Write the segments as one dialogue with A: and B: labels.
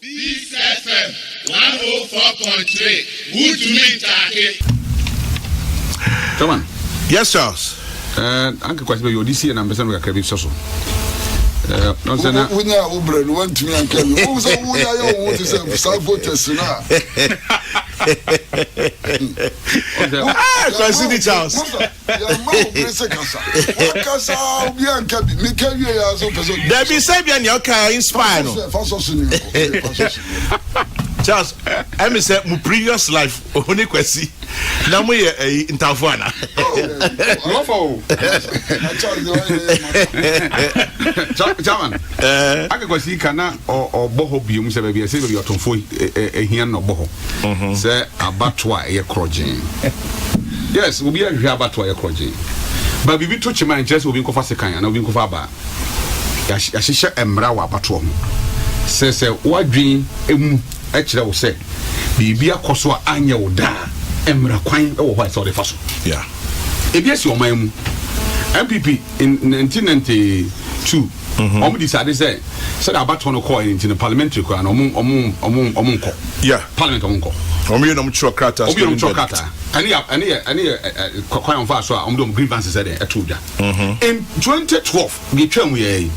A: Peace FM 104.3. Good to meet you.
B: Come on.
C: Yes, Charles.
B: Uncle Kwasibe, you this year, and I'm going to be so. No, sir.
D: We now went to me and came. Who was what is a self-voters now?
C: Kwasibe Charles. There be Sabian Yoka inspire. Charles, I say my previous life only kwesi. Na mo ye interfuana.
B: Chairman, aka kwasi kana o boho biom se bia se bia otonfo ehia no boho. Se abatwa ye krogin. Yes, we be ahwe abatwa ye krogin. Ba bibi to chima interest obi nkofa sekan na obi nkofa ba. Ya hihye emra wa abatwa ho. Se wadwin emu ekire wo se bibi akoso a anya wo da emra kwan wo ho so de faso.
C: Yeah.
B: Ebiesi o man mu MPP in 1992 omo decide say abato no call in the parliamentary ko na omo nko.
C: Yeah.
B: Parliament omo nko.
C: Omo ye no chro krata.
B: Omo ye no chro krata. Ani kwan on fa so a omo do grievances dey etudwa. In 2012 we twam ye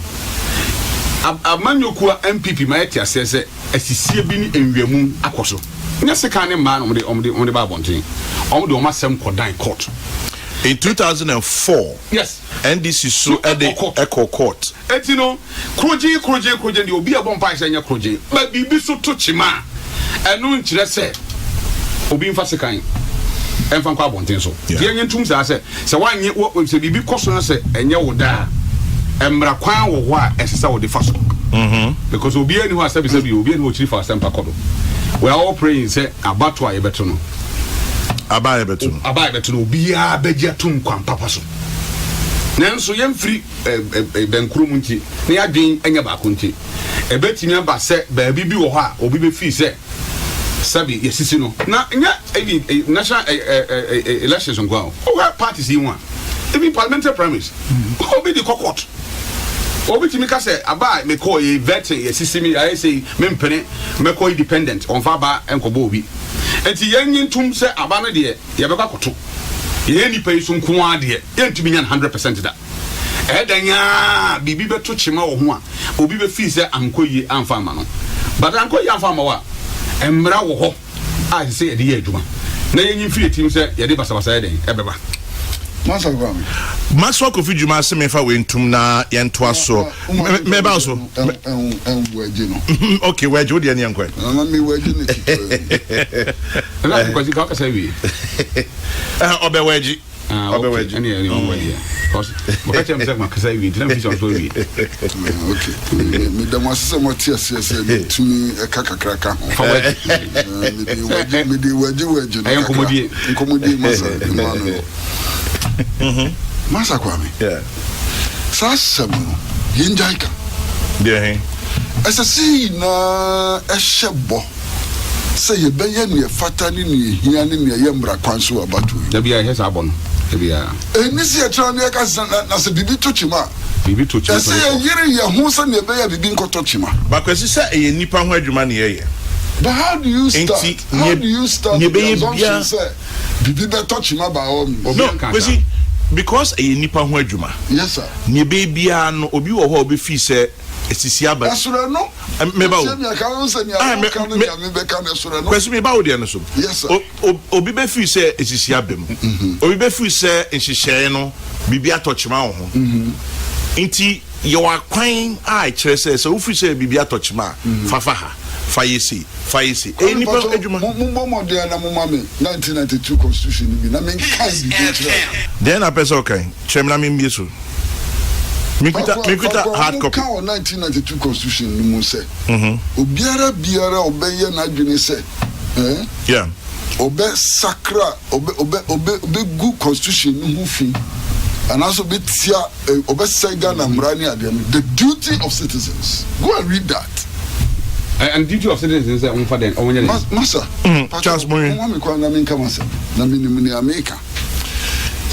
B: amanyokua MPP ma yeti asese asisie bi ni enwiamu akoso. Nya seka ne ma no omo de ba bonten. Omo de omo asem kodan court.
C: In 2004,
B: yes,
C: NDC so at the Echo Court.
B: Etino, Kroji, the Obi Bompai Sanya Kroji, but Bibi so to Chima, and no interest Obi Fasikai, and from Carbontin. So, the young tombs I said, so one year what was a Bibi Cosson and Yawoda, and Mrakwan or what as a sour de Faso. Because Obi and who has said, Obi and who chief for Sampacodo. We are all praying, say, Abatwa Ebetono.
C: Abaye betu
B: bia begia tum kwan papa so nanso yem free benkuru munti na adwen anya ba konti ebetimi aba se ba bibi wo ho a obi be fi se sabi yesisi no na nya national elections on go o parties yi one even parliamentary primaries obi the court obi timi ka se aba me call ye vetting yesisi mi I say mempene me call independent on fa ba enkobo obi enti yenyin tum se aba no de ye beka koto ye ni pay so nko ade ye ntumi nya 100% da edanya bibi beto chima wo ho a obi be fi se ankoyi amfa ma no but ankoyi amfa ma wa emra wo ho a se ye de ye adwuma na yenyin fi etim se ye de basabasa ye den ebeba
C: Maxwell Kofi Juma se me fa we ntum na ye nto aso me ba so okay we jodi ene yankwa
D: na me waji ne
B: na ko ji ka say we
C: obe waji
B: ene waji cause mo ka chem say ma ka say we dina mi so we
D: okay me da mo se mo ti ase tumi e kakakraka ho me di waji
B: na
D: nkomodi masa Emmanuel Masa Kwame.
C: Yeah.
D: Sasamu yinjaika.
C: Yeah.
D: Asasi na ehebo. Say ye beye ne fata ni ne hia ni ne yemra kwanso abatu.
B: Da bia he sa abon. Da bia.
D: Enisi e tra ne ka na se bibi tochima.
B: Bibi tochima.
D: Say ye yire ye hu se ne beye bibi nkotochima.
C: Ba kwesi se ye nipa ho adwuma ne ye.
D: But how do you start? How do you start?
C: Ne beye bia
D: bibi be tochima ba o.
C: No, kwesi because a nipa ho adwuma.
D: Yes sir.
C: Ne bia no obi wo ho obi fi se esisi aba.
D: Asura no.
C: Me ba o. Kwesi me ba o de no so.
D: Yes sir.
C: Obi be fi se esisi aba mu. Obi be fi se nhihye no bibi atochima ho. Nti ye wa kwan a kire se wo fi se bibi atochima fafa ha. Fayesi nipa adwuma
D: mo modern na mo mame 1992 constitution bi na men kan bi
C: then a person kan chemna me mbieso mikuta hard copy
D: kan 1992 constitution ni mo se biara obeye na adwene se
C: yeah
D: obe sakra obe good constitution ni hu fi and also be tia obe sega na mrani ade the duty of citizens go and read that.
B: And duty of citizens on for them on your
D: Massa
C: Charles Morin
D: na me kwa na me nka masa na me ni America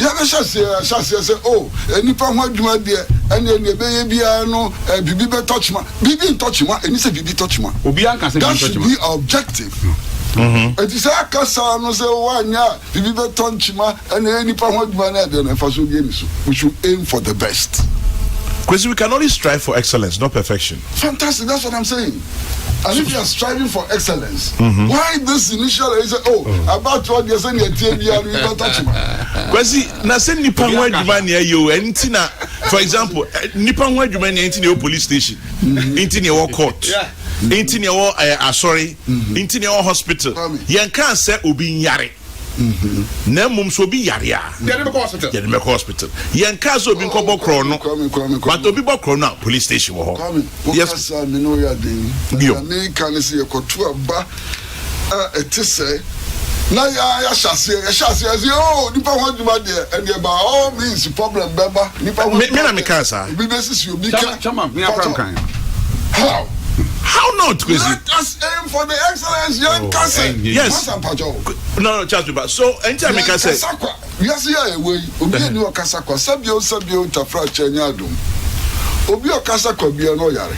D: be say oh enipa ho adwuma de ene be ye bia no bibi be touch ma bibi touch ma eni say bibi touch ma
B: obi an kan say bibi touch ma
D: that should be objective. It is a kasa no say wanya bibi be touch ma ene enipa ho adwuma na de na fa so bi emi so. We should aim for the best.
C: Because we can only strive for excellence, not perfection.
D: Fantastic, that's what I'm saying. And if you are striving for excellence, why this initial is about what you're saying, you're touching?
C: Because na say nipa ho adwuma na yo entina, for example, nipa ho adwuma na entina yo police station, entina yo court, entina yo sorry, entina yo hospital. Yen kan say obi nyare. Na mum so bi yare a
B: the
C: hospital yen ka so bi nko bokro no but obi bokro no police station wo ho
D: yes me no ya den me kan say ekotu aba etise na ya shase oh nipa ho djuma de and by all means problem beba nipa ho
C: me na me kan sa
D: bi besis you bi kan
B: chama me apram kan
C: how not crazy?
D: Let us aim for the excellence, young cousin.
C: Yes. No, Charles. So, anytime I can say,
D: yes, yeah, we obi ni okasakwa. Sabio tafra chenyadum. Obi okasakwa bia no yare.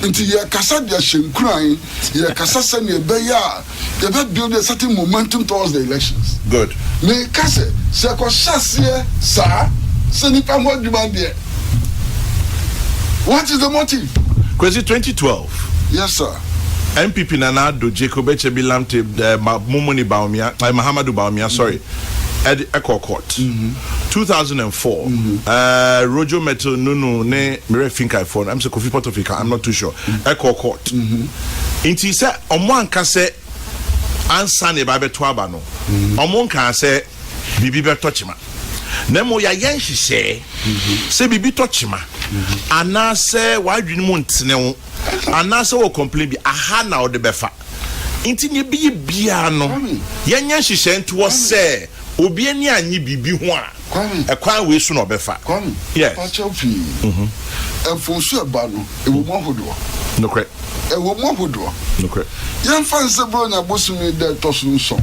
D: Until you kasa dia shenkran, you kasa send ye beya, you better build a certain momentum towards the elections.
C: Good.
D: Me kase, se ko shasie sa, se nipa mo djuma de. What is the motive?
C: Because 2012.
D: Yes, sir.
C: MPP Nana Addo Jacob Echebi Lamte Mumuni Baumia, Mahamadou Baumia, sorry, at Echo Court. 2004. Rojo Metal Nunu ne Mire Finkai phone. I'm saying Kofi Potofika. I'm not too sure. Echo Court. Inti se omwan ka se ansa ne ba beto aba no. Omon kan se bibi beto chima. Nemo ya yen hihye se bibi tochima ana se wadwini mu ntene wo ana se wo complain bi aha na wo de befa nti ne bi bia no yen hihye nto se obi ani anyi bibi ho a ekwan we su no befa yes
D: pachofi enfonsu eba no ewo mo hodo
C: no correct
D: ewo mo hodo
C: no correct
D: yen fan se bro na bosumi de tosu nso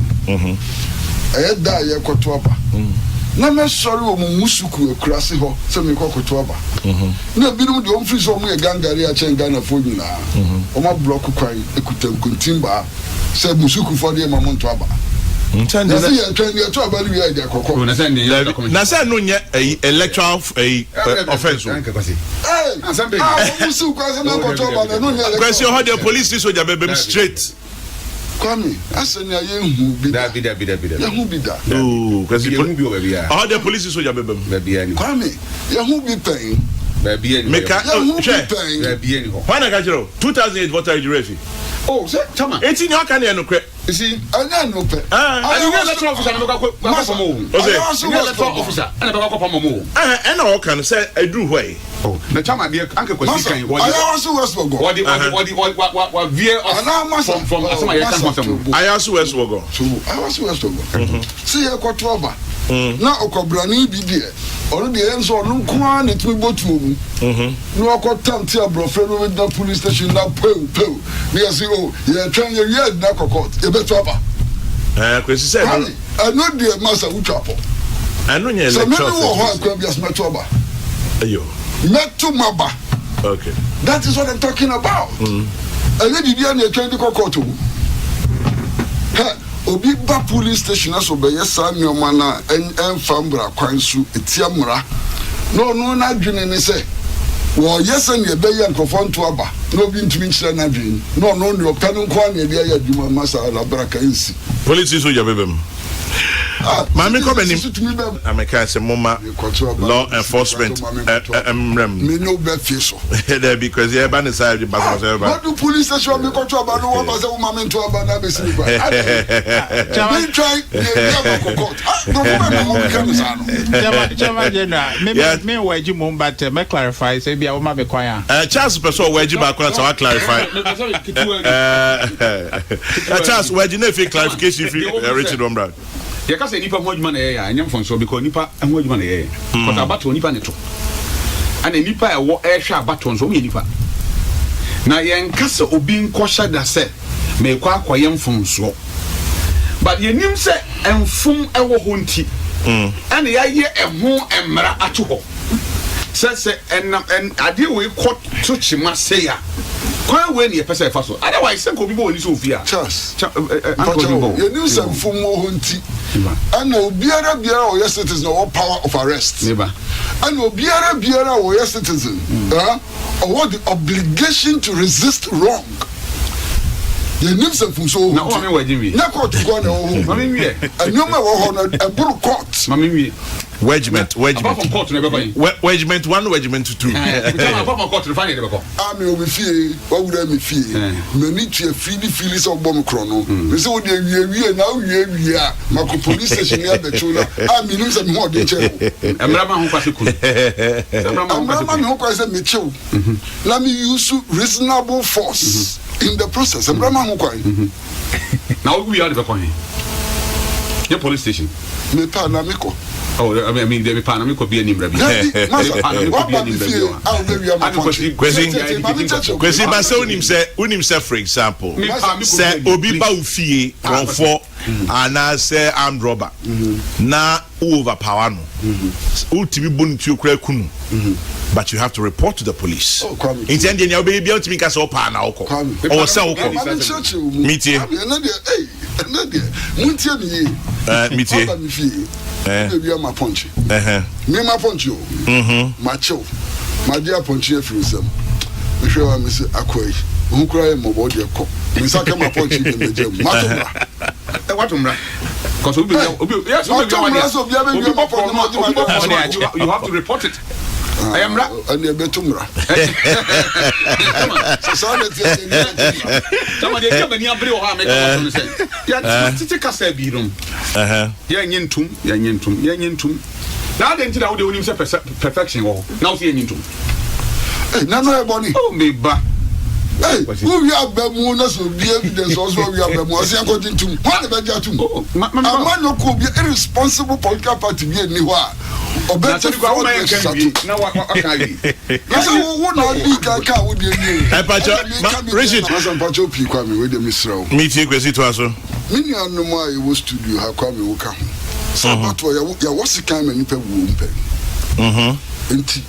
D: da ye koto aba na me sorry o musuku ekurase ho se me kokoto aba na binum de omfiri so mo ye gangare a chen Ghana fo nyina o ma block kwan ekutam kuntimba se musuku fo de ma mo nto aba
C: ntande na
D: ye twen ye to aba ri ye de kokko
B: na
C: say no nye electoral offense
D: musuku ase na koto aba na no nye
C: question how the police is soldier bebem straight
D: Kwame, asenya yehu bida. Yehu bida.
C: Oh, because
B: yehu bi o baby ya.
C: How the police is soldier bebem.
B: Baby ya ni.
D: Kwame, yehu bi pen.
B: Baby ya ni.
C: Meka
D: yehu bi pen.
B: Baby ya ni ho.
C: Why na ka jiro? 2008 voter referee.
B: Oh, say chama.
C: 18 you can no kre.
B: You see?
D: Anya no pe.
B: And you electoral officer na go for mo.
C: Okay.
B: You electoral officer na go for mo.
C: And all can say Edru why.
B: Oh, na chama dey anke kwesi kan wo.
D: I also was for go.
B: What veer from asema ye kan kwasem.
C: I also was for go.
D: So I also was for go. See e kwato aba. Na okobrani bi de. Onu de enso onu kwa na timi botu omu. No okotam ti abrofre no with the police station na pew. Me say oh, ye twan ye na kokot. E beto aba.
C: Kwesi say
D: I know the master uchapo.
C: I know ye
D: so
C: electoral.
D: So me no ho akwa bias meto aba.
C: Ayo.
D: Meto maba.
C: Okay.
D: That is what I'm talking about. And then bibia na twan di kokot omu. Obi ba police station aso be yesa nyoma na enfambra kwansu etiamra no na dwene ne se wo yesa ne be ye nkofo nto aba no bi ntumi nkyira na dwene no ne opanu kwa na bia ya dwuma masa la baraka nsi
C: police is soldier bebem. Mami ko benim America say mama law enforcement
D: me no be fiso
C: there because you ban inside the back of
D: what do police station me ko to aba no wa say mama to aba na be sini kwa I try
E: Chama general me waji mo but me clarify say bia wo ma be kwan
C: Charles person waji ba kwa so I clarify Charles waji na fi clarification fi Richard Ombrad.
B: You can say nipa ho adwuma na ye anyam fonso because nipa ho adwuma na ye but abato nipa ne to and nipa e wo e hwe abato nso wo nipa na ye nkasa obi nkosha da se me kwa akoyem fonso but yenim se enfum ewo ho nti and yaye eho emra ato ho se en ade we court to chima say ya kwan we ne pese fa so otherwise se ko bi bo ni so ofia
D: Charles
B: uncle
D: yenim se enfum ho nti and obiara o yes citizen no power of arrest
B: neighbor
D: and obiara o yes citizen or what the obligation to resist wrong. The names of so
B: na o me wajimi
D: na court go na o
B: mami wie
D: anyoma wo ho na eburu court
B: mami wie
C: Wedgement.
B: apart from court na be buy
C: Wedgement 1, Wedgement 2.
B: apart from court find the be ko
D: ami o me fie wa wura me fie me ni tue fili so bom kro no me se wo de wie na wie a mako police station ya be chula ami nim se me ho de che
B: emra ma ho kwase kun
D: emra ma me ho kwase me chew let me use reasonable force in the process emra ma ho kwai
B: na o we are the be ko here police station
D: me pa na me ko
B: oh I mean the pan me ko bi anim rabi
C: Kwesi ba se unim se for example se obi ba ufie konfo ana se armed robber na overpower no ultimi bontu okra kunu but you have to report to the police intend any obi bia ultimi ka se opa na okọ o se okọ meetie
D: muntie mi
C: meetie
D: bia ma punch me ma punch o ma chew ma dia punch e free sem me hwe wa me se akoi hu kura e mo bo de ko me sa ka ma punch e me jam ma tumra
B: e watumra cuz obi yes obi you have to report it I am right
D: and e betumra so
B: somebody come and abre o ha make what say ya titi kasa bi rum ya nyentum na den ti da wo de onim say perfection wo now see nyentum
D: na no e boni
B: oh me ba
D: hey who we have bemu na so be evidence also we have bemu ase according to what be jatum man no ko be irresponsible political party be ni ho a obeti kwa
B: na wa akayi
D: na so wo na di ka wo de ni
C: e pacho Richard
D: Masan pacho pi kwa me we de misrawo
C: meeting Kwesi to aso
D: mini anum a e wo studio ha kwa me wo ka ho sabato ya wo sikan me nipa wo mpe enti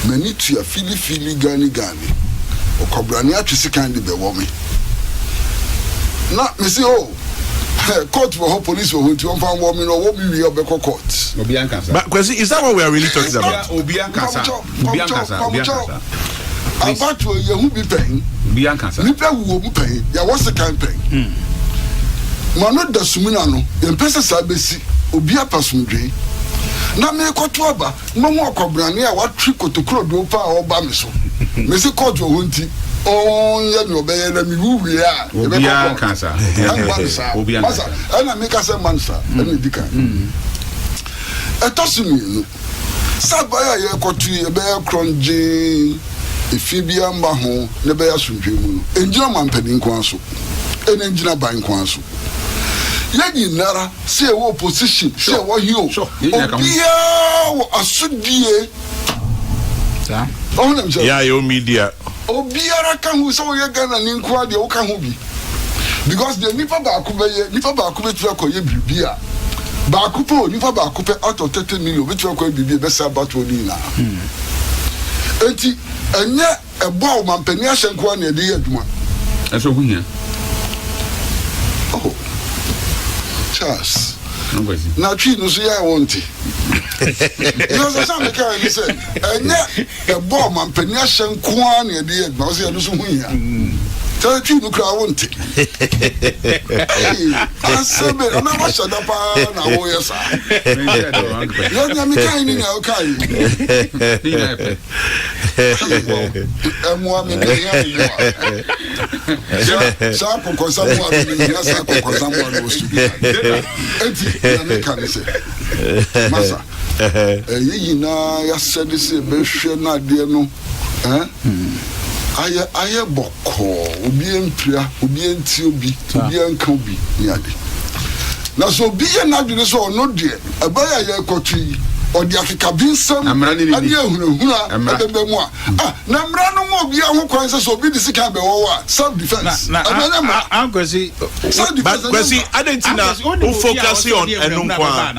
D: mani tu ya fili gani okobrani atwisi kan de be wo me na me say oh court for police for who to fan wo me no wo mi wi obeko court
B: obi ankasa
C: but Kwesi, is that what we are really talking about?
B: obi ankasa
D: about ye hu bi pen
B: obi ankasa
D: ni pe wo mu pen ya wo se kan pen mano da sumina no ye pese sa besi obi apasundwe na me koto aba mo mo okobrani a watri kotokro do pa oba me so me se court wo nti ya mi obeye na mi wuwi a
B: obi ankasa
D: obi ankasa ana me ka se mansa ene dika etosumi no sabaya ye kotu ye be kronje efibia mba ho ne be asundwe mu no enjina mampani nko aso ene enjina ban nko aso yagi nara se wo opposition se wo hio obia wo asudie
E: sa
C: yeah your media
D: obiara kan hu so ye Ghana ni nko ade wo kan hu bi because the nipa ba ku betu akoye bibia ba ku po nipa ba ku pe out of 30 million betu akoye bibia be sa batwo ni na enti enye ebo mampani ahyenko na ede aduma
B: eso hunya
D: oh Charles
B: nobody
D: na twi no so ya wonti no so some can you say enye ebo mampani ahyenko na ede aduma so ya no so hunya tell you no kra wonti asabe na ma shada pa na wo yesa yo nya mi kai ni na o kai emo mi ni ya sa ko ko sa mo mi ya sa ko sa mo no studio enti na me kan se masa yi na ya said se be hwe na de no aye boko obi empia obi enti obi anka obi ni ade na so obi ye na dwene so no de abaya ye kotu ɔde akeka binsam ade ahunahuna ɛbɛbɛ mu a na mmara no mu obi ho kwan sɛ obi de sika bɛwɔ a self defense
E: ankwasi
C: adentina who focusing on enunkwa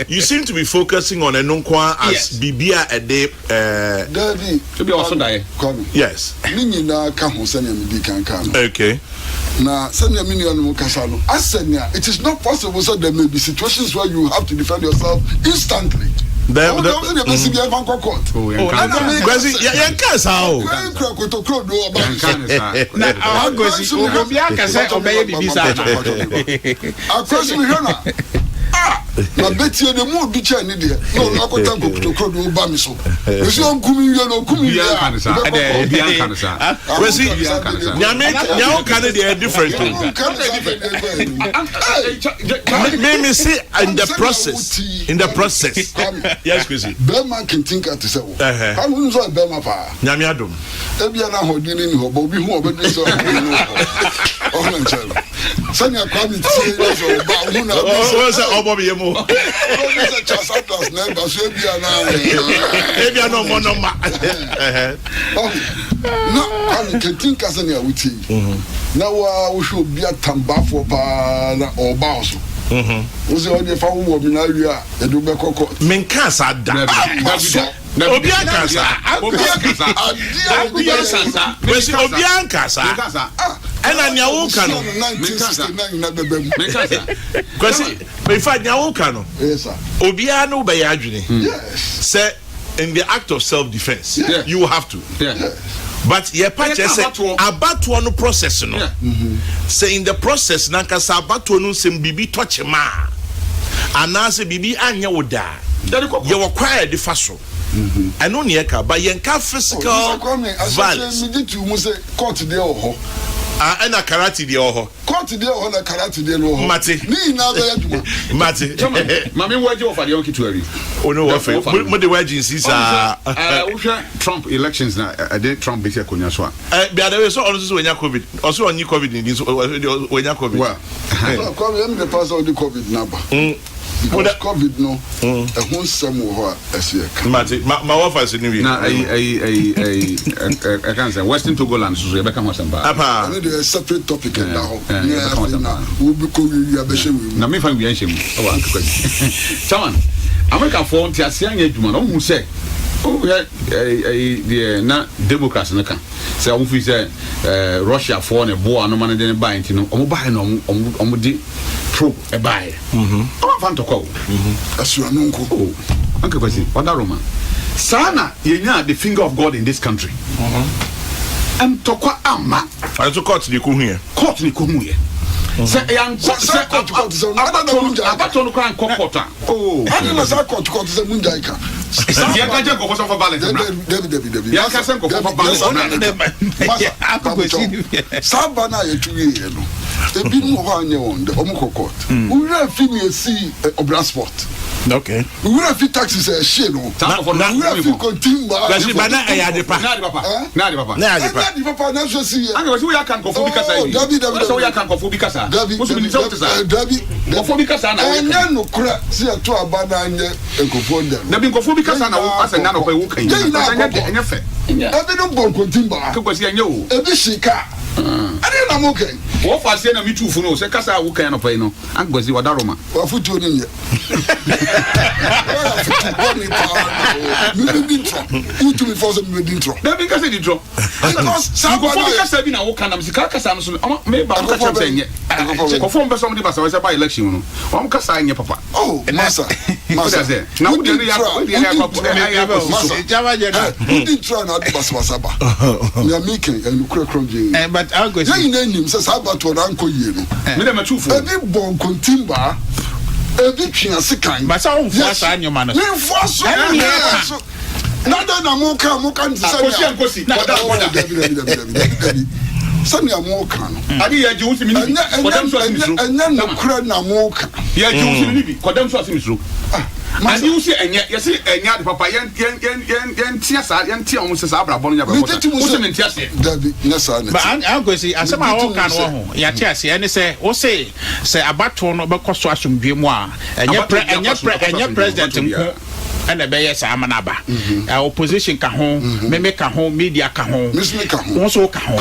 C: you seem to be focusing on enunkwa as bibia ede
D: daddy
B: to be also die
C: yes
D: ni nyina ka ho sɛ na me di kan kan
C: okay
D: na sɛ na me nua no kasa no asɛnya it is not possible so there may be situations where you have to defend yourself instantly. Because
C: na
D: beti the mood be chain there no na ko tanko to do ba mi so esi on kumi wi no kumi ya
B: obian kan sa
C: kwesi nyawo kan dey different me see in the process yes kwesi
D: Bema can think at say how we so Bema pa
C: nyame adom
D: e bia na hodin ni ho ba obi hu obedu so oh na nchelo sanya kwa mi tie so ba hu na
C: say obo be mo
D: no chasa plus na ba so bia na
C: no mo no ma
D: no I can think as any awuti na wa wo hwe obi atambafo pa na oba so Ozi onye fa wo mi na wi a edu be kokko
C: men ka sa da obi ankasa ena nya wo ka no kwesi me fa nya wo ka no obi a no be ya adwene say in the act of self defense you will have to but ye patch say abato no process no say in the process na kasa abato no sem bibi touch ma anase bibi anya wo da ye wo kwa de fa so eno ne ka ba ye nka physical violence
D: me dit you must court dey ho
C: ena karate dey ho
D: court dey ho na karate dey no ho
C: mate
D: ni na ba ya duma
C: mate
B: mama waje ofa dey okitu ari
C: ono wa fe mo de waje insisa
B: wo hwe Trump elections na dey Trump be say konya so
C: bia dey so ono so wenya covid also onyi covid ni so wenya covid
D: well come am the pass of the covid number because COVID no won some ho asieka
C: mate ma offers ni wi
B: na I can say Western Togoland so e be kan wasamba
C: apa
D: na the separate topic na ho na we be ko wi abehye wi
B: na me fa wi anhyem o wa nkakwa chairman America for ntiase anya adwuma no hu se the na Democrats na kan say o fi say Russia for ne bo ano man de ne buy ntino o mo buy no o mo di pro e buy o fan to ko
D: asu anunko
B: anka kwasi wada Roma sana yenya the finger of God in this country am to kwa ama
C: to court ni ko hu ye
B: se yan se abato no kran kokota
D: ani na sa court se munjaika
B: ya ka je ko for balance
D: David
B: ya ka sen ko for balance
D: saba na ye tuwe ye no ebi no ho anya won de omko court ura fi ni esi obransport
C: okay
D: ura fi taxis e she no ura fi kontimba
C: kasi bana ya de pa
B: na de papa
D: na so si
B: anga wasi ya kan ko fo bi kasa yi
D: David
B: so ya kan ko fo bi kasa musu bi so tsa
D: David
B: ko fo bi kasa na
D: enya no kura si ato abana anya enkofo ndem
B: na bi ko fo bi kasa na wo asa na no ko wo kan anya fe
D: ebi no bon kontimba
B: ko kwasi anya wo
D: ebi shika ade na mo kan
B: wo fa se na mi tufu no se kasa wo kan no pa no anga kwasi wada Roma
D: wa futu ni nye mi dintro utu mi force mi dintro
B: na bi kasa dintro sa ko fo bi kasa bi na wo kan na mi kasa no so me ba ko kasa nye ko fo mbe so mo di basa wa by election no wo kasa anya papa
D: oh masa
B: na wo de ya
E: jama je na
D: dintro na basa ba ya miken en kura kronje
E: but I'll go
D: ya ina nim se sabato na anko yie no
B: me dem tufu
D: ebi bon kontimba ebi twia sekan
E: but sa unfu asa nyoma no
D: ni foso nada na muka nsanya
B: akosi
D: David sanya muka no
B: adi ya ji wusi mi ni kodam so asimisro
D: enya no kura na muka
B: ya ji wusi mi ni kodam so asimisro adi wusi enya yesi enya de papa yen tia sa yen tia o se sa abra bono nya ba wusi mi tia se
D: David na sa na
E: but I'm going to say asema wo kan wo ho ya tia se ene se wo se abato no be koso asomdwe mu a enya president nko and a bear samanaba. Opposition ka ho, meme ka ho, media ka ho, also ka ho,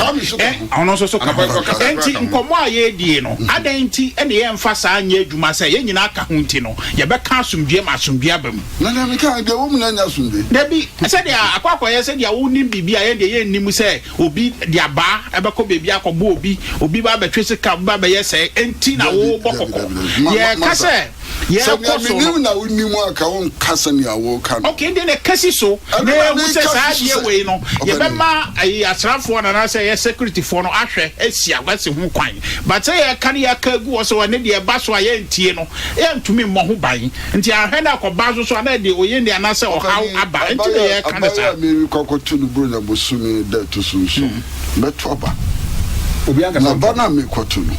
E: and also ka ho. Enti nkomo aye die no. Adenti and the emphasa anye dwuma say yen nyina ka ho nti no. Ye be ka asomdue ma asomdue abam.
D: Na na me ka de wo mu na nya asomdue.
E: Debi, said ya akwakoye said ya wo nim bibia ye de ye nim say obi dia ba ebeko bebi akobo obi ba betwese ka ba be ye say enti na wo bokoko. Ye ka say ye ko so
D: nim na wo nim aka won kasa ni awo kan.
E: Okay, then the kasi so na mu say sa die we no ye be ma asrafo na say ye security for no ahwe asia wase hu kwan but say ye kan ya ka gu so ne de ba so ye ntie no ye ntumi mo ho ban nti ahwe na ko ba so na de oye ndi ana say o haw aba nti ye kan sa
D: me kokotu no bro na bosumi da to so beto aba
B: obi anga
D: na bana me kotu no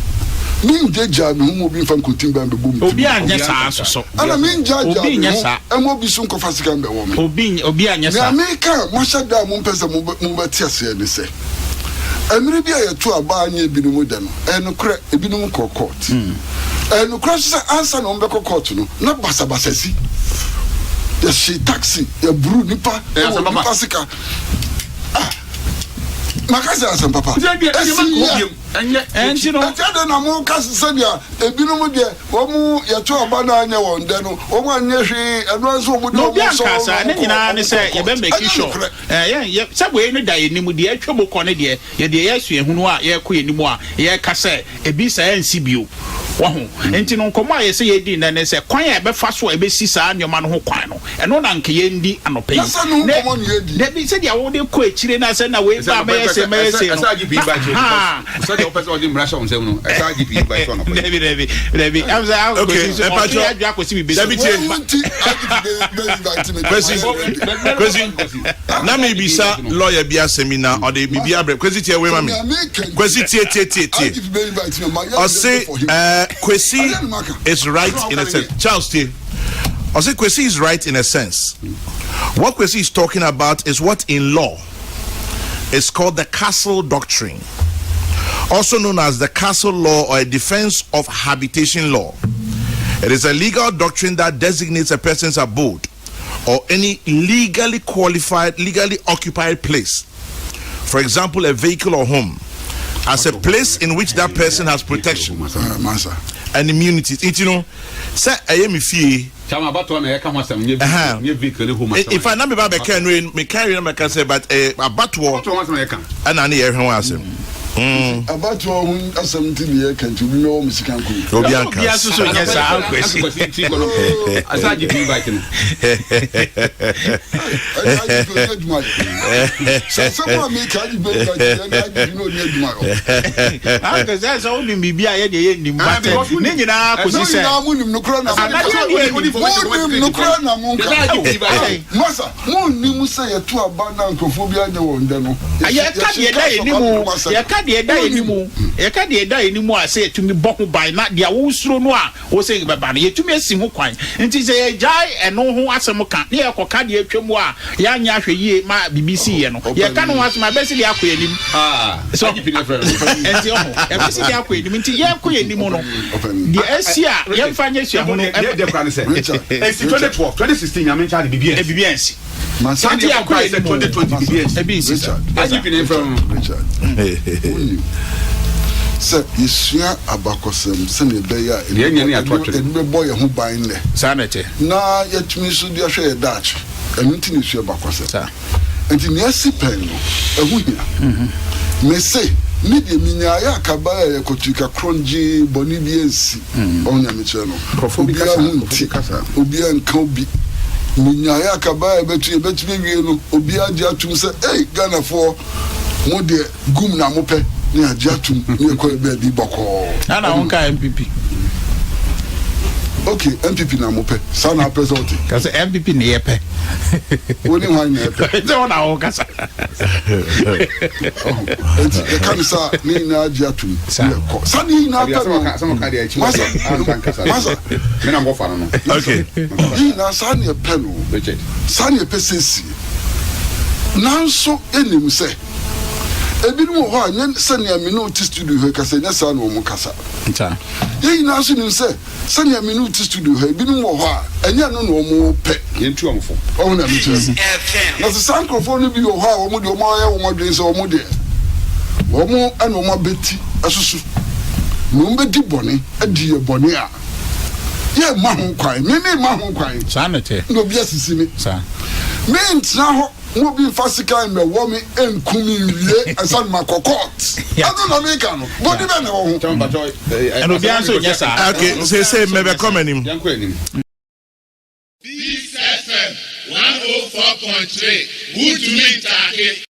D: min jeja me hu obi fan kotimba be bom
E: obi anya sa so
D: ana min jeja
E: obi nya sa
D: obi sun ko fasika be wo me
E: obi anya sa
D: na me ka mo shada mo pese mo be tiase ni se emiri bia ye to aba anya bi no mu da no enukre ebi no ko court enukre so answer no be ko court no na basabasasi ya shi taxi ya bru nipa nipa sika makasa asem papa
E: enti no
D: ade na mo kasa sabia ebinum de wo mu ye to oba na anya won de no wo mu anya hwe eno anso mu de
E: no bia kasa ne nyina ne se ye be make sure ye sabo ye no da ye nimu de atwebo ko ne de ye de ye su ehunu a ye ko ye nimu a ye kasa ebi sa ya nsi bio wahu enti no nkomo aye se ye di na ne se kwan ya be fa so e be si sa nyoma no ho kwan no eno na nke ye ndi anope ne bi se dia wo de ko echire na se na we ba me se no
B: so the person of Russia on seven SRGP by son of
E: Debbie I'm saying okay
C: na me bisa lawyer bia seminar or the bibia kwesi tie we mami kwesi tie o say Kwesi is right in a sense. Charles T. I say Kwesi is right in a sense. What Kwesi is talking about is what in law is called the Castle Doctrine, also known as the Castle Law or a defense of habitation law. It is a legal doctrine that designates a person's abode or any legally qualified, legally occupied place, for example, a vehicle or home, as a place in which that person has protection and immunity. You know, say I am fee. If I not be back can me carry me can say but a batwa and any everyone
D: about something here can to know Mexican cook.
E: Yes, so yes, I'll question.
B: I said you be back in.
D: Someone make you know
E: that's only me be a day in the matter. Nina, because
D: no crown, no crown, Massa, Moon, say a two abandoned cophobia, the one, then. I can't de da enimu e ka de da enimu a say tumi boku by na de awusuro no a wo say beba na yetumi asi ho kwan nti say e jai eno ho asem ka ne e koka de atwemu a ya nya hwe yie ma BBC ye no ye ka no asem abesi de akọ enim so enti o e besi de akọ enim nti ye akọ enim no de asia ye mfa nya asia ho no
B: e de kwa ne say 2012 2016 ya mencha de BBS
D: Santi
B: akọ 2020 BBS IGP from Richard
D: sir yesua abakosem se ne be ya e boy ho ban ne
E: sanete
D: na yetumi so de ahwe dach enunti ne sua abakosem sa enti ne asipen no ehu hia me say ni de minya ya kaba ya kotuka kronji boni bi ensi onya me che no obi anka obi minya ya kaba ya betu wie no obi agi atum se Ghana for mo de gum na mo pe ni agi atum ni ko be bi boko
E: ana onka MPP
D: okay MPP na mo pe sa na president
E: cause MPP ni yepe
D: woni wan na yepe
E: ze ona onka sa
D: e kan sa ni na agi atum sa ni na pe
B: some ka de masa me na go fa no
C: okay
D: ni na sa ni pe no sa ni pe sesi nanso enim se ebinom ho a nye sɛnea me no ti studio he kasa nya sa no mo kasa
E: nta
D: ye na so nim sɛ sɛnea me no ti studio he ebinom ho a ɛnya no no mo pɛ
B: yentu amfo
D: ɔmo na me kyerɛ na se sankrofo no bi ho a ɔmo de ɔmo ayɛ ɔmo adwen sɛ ɔmo de ɔmo ana ɔmo abeti asusu no mbedi bɔne adi ye bɔne a ye ma ho kwan me ma ho kwan
E: sanete
D: no bi asisi me
E: sa
D: me ntina ho mo bi fasika me wo me enkumi wie asan ma kokot ado na me ka no body be na wo ho
B: tamba joy
E: and obi anso nya sa
C: okay say me be come anim
B: yanko anim
A: Peace FM 104.3 Good to meet